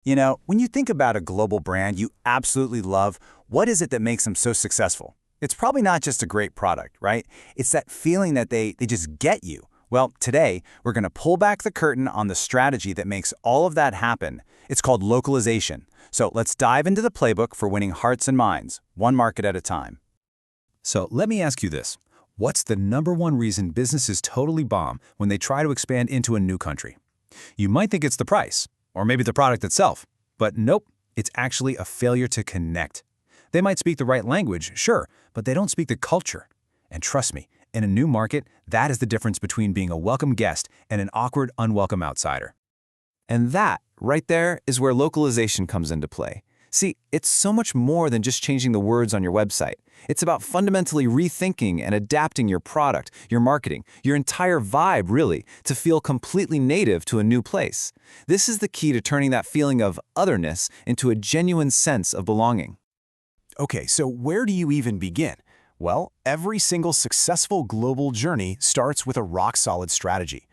When you think about a global brand you absolutely love, what is it that makes them so successful? It's probably not just a great product, right? It's that feeling that they just get you. Well, today, we're going to pull back the curtain on the strategy that makes all of that happen. It's called localization. So let's dive into the playbook for winning hearts and minds, one market at a time. So let me ask you this. What's the #1 reason businesses totally bomb when they try to expand into a new country? You might think it's the price, or maybe the product itself. But nope, it's actually a failure to connect. They might speak the right language, sure, but they don't speak the culture. And trust me, in a new market, that is the difference between being a welcome guest and an awkward, unwelcome outsider. And that, right there, is where localization comes into play. See, it's so much more than just changing the words on your website. It's about fundamentally rethinking and adapting your product, your marketing, your entire vibe, really, to feel completely native to a new place. This is the key to turning that feeling of otherness into a genuine sense of belonging. Okay, so where do you even begin? Well, every single successful global journey starts with a rock-solid strategy.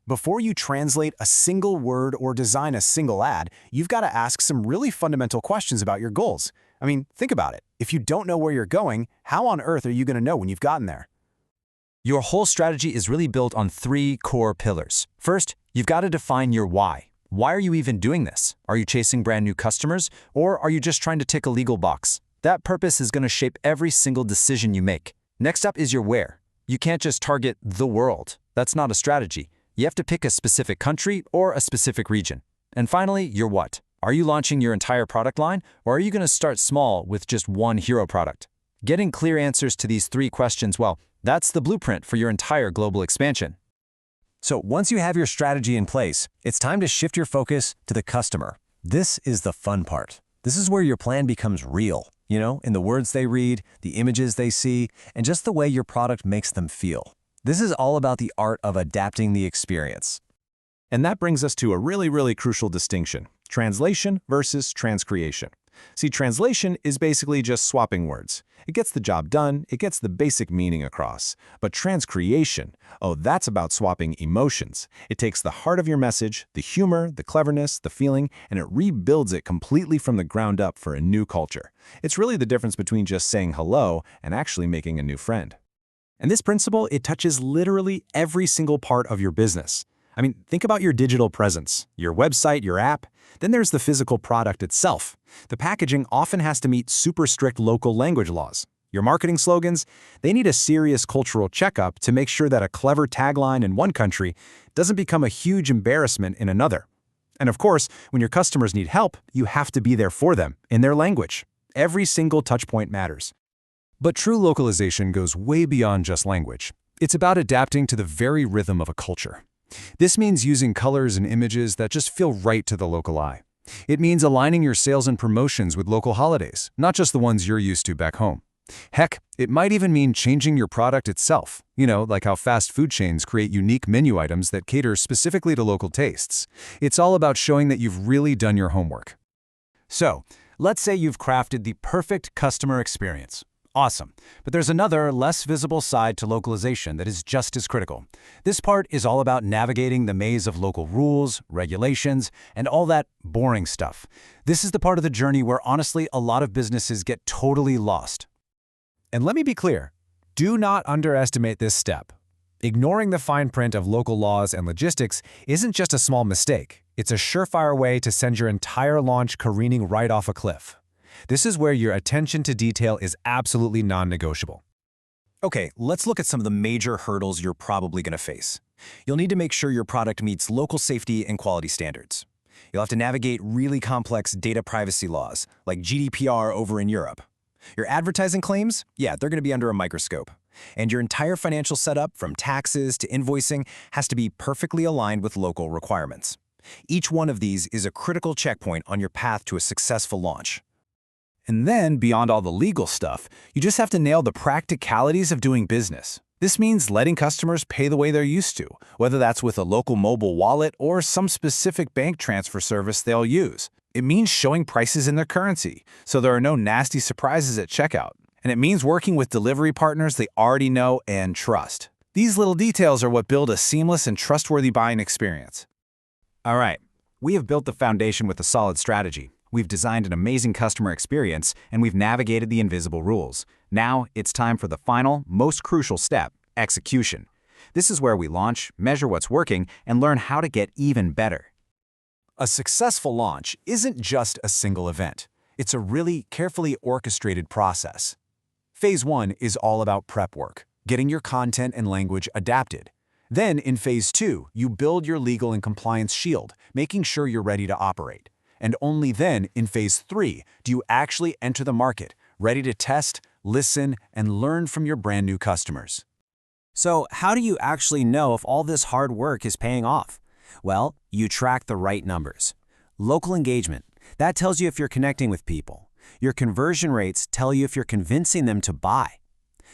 Before you translate a single word or design a single ad, you've got to ask some really fundamental questions about your goals. I mean, think about it. If you don't know where you're going, how on earth are you going to know when you've gotten there? Your whole strategy is really built on 3 core pillars. First, you've got to define your why. Why are you even doing this? Are you chasing brand new customers, or are you just trying to tick a legal box? That purpose is going to shape every single decision you make. Next up is your where. You can't just target the world. That's not a strategy. You have to pick a specific country or a specific region. And finally, your what. Are you launching your entire product line, or are you going to start small with just one hero product? Getting clear answers to these 3 questions, well, that's the blueprint for your entire global expansion. So once you have your strategy in place, it's time to shift your focus to the customer. This is the fun part. This is where your plan becomes real, in the words they read, the images they see, and just the way your product makes them feel. This is all about the art of adapting the experience. And that brings us to a really crucial distinction: translation versus transcreation. See, translation is basically just swapping words. It gets the job done, it gets the basic meaning across. But transcreation, oh, that's about swapping emotions. It takes the heart of your message, the humor, the cleverness, the feeling, and it rebuilds it completely from the ground up for a new culture. It's really the difference between just saying hello and actually making a new friend. And this principle, it touches literally every single part of your business. I mean, think about your digital presence, your website, your app. Then there's the physical product itself. The packaging often has to meet super strict local language laws. Your marketing slogans, they need a serious cultural checkup to make sure that a clever tagline in one country doesn't become a huge embarrassment in another. And of course, when your customers need help, you have to be there for them in their language. Every single touch point matters. But true localization goes way beyond just language. It's about adapting to the very rhythm of a culture. This means using colors and images that just feel right to the local eye. It means aligning your sales and promotions with local holidays, not just the ones you're used to back home. Heck, it might even mean changing your product itself, like how fast food chains create unique menu items that cater specifically to local tastes. It's all about showing that you've really done your homework. So, let's say you've crafted the perfect customer experience. Awesome. But there's another, less visible side to localization that is just as critical. This part is all about navigating the maze of local rules, regulations, and all that boring stuff. This is the part of the journey where honestly a lot of businesses get totally lost. And let me be clear, do not underestimate this step. Ignoring the fine print of local laws and logistics isn't just a small mistake. It's a surefire way to send your entire launch careening right off a cliff. This is where your attention to detail is absolutely non-negotiable. Okay, let's look at some of the major hurdles you're probably going to face. You'll need to make sure your product meets local safety and quality standards. You'll have to navigate really complex data privacy laws, like GDPR over in Europe. Your advertising claims? Yeah, they're going to be under a microscope. And your entire financial setup, from taxes to invoicing, has to be perfectly aligned with local requirements. Each one of these is a critical checkpoint on your path to a successful launch. And then, beyond all the legal stuff, you just have to nail the practicalities of doing business. This means letting customers pay the way they're used to, whether that's with a local mobile wallet or some specific bank transfer service they'll use. It means showing prices in their currency, so there are no nasty surprises at checkout. And it means working with delivery partners they already know and trust. These little details are what build a seamless and trustworthy buying experience. All right, We have built the foundation with a solid strategy. We've designed an amazing customer experience, and we've navigated the invisible rules. Now, it's time for the final, most crucial step, execution. This is where we launch, measure what's working, and learn how to get even better. A successful launch isn't just a single event. It's a really carefully orchestrated process. Phase 1 is all about prep work, getting your content and language adapted. Then, in Phase 2, you build your legal and compliance shield, making sure you're ready to operate. And only then, in Phase 3, do you actually enter the market, ready to test, listen, and learn from your brand new customers. So, how do you actually know if all this hard work is paying off? Well, you track the right numbers. Local engagement, that tells you if you're connecting with people. Your conversion rates tell you if you're convincing them to buy.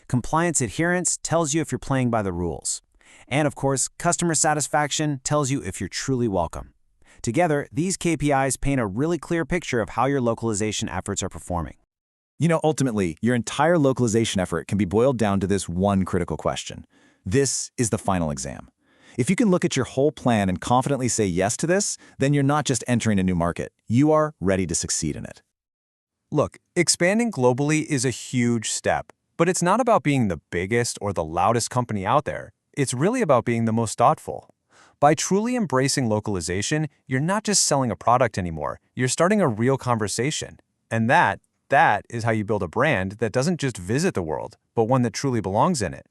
Compliance adherence tells you if you're playing by the rules. And of course, customer satisfaction tells you if you're truly welcome. Together, these KPIs paint a really clear picture of how your localization efforts are performing. You know, ultimately, your entire localization effort can be boiled down to this one critical question. This is the final exam. If you can look at your whole plan and confidently say yes to this, then you're not just entering a new market. You are ready to succeed in it. Look, expanding globally is a huge step, but it's not about being the biggest or the loudest company out there. It's really about being the most thoughtful. By truly embracing localization, you're not just selling a product anymore. You're starting a real conversation. And that is how you build a brand that doesn't just visit the world, but one that truly belongs in it.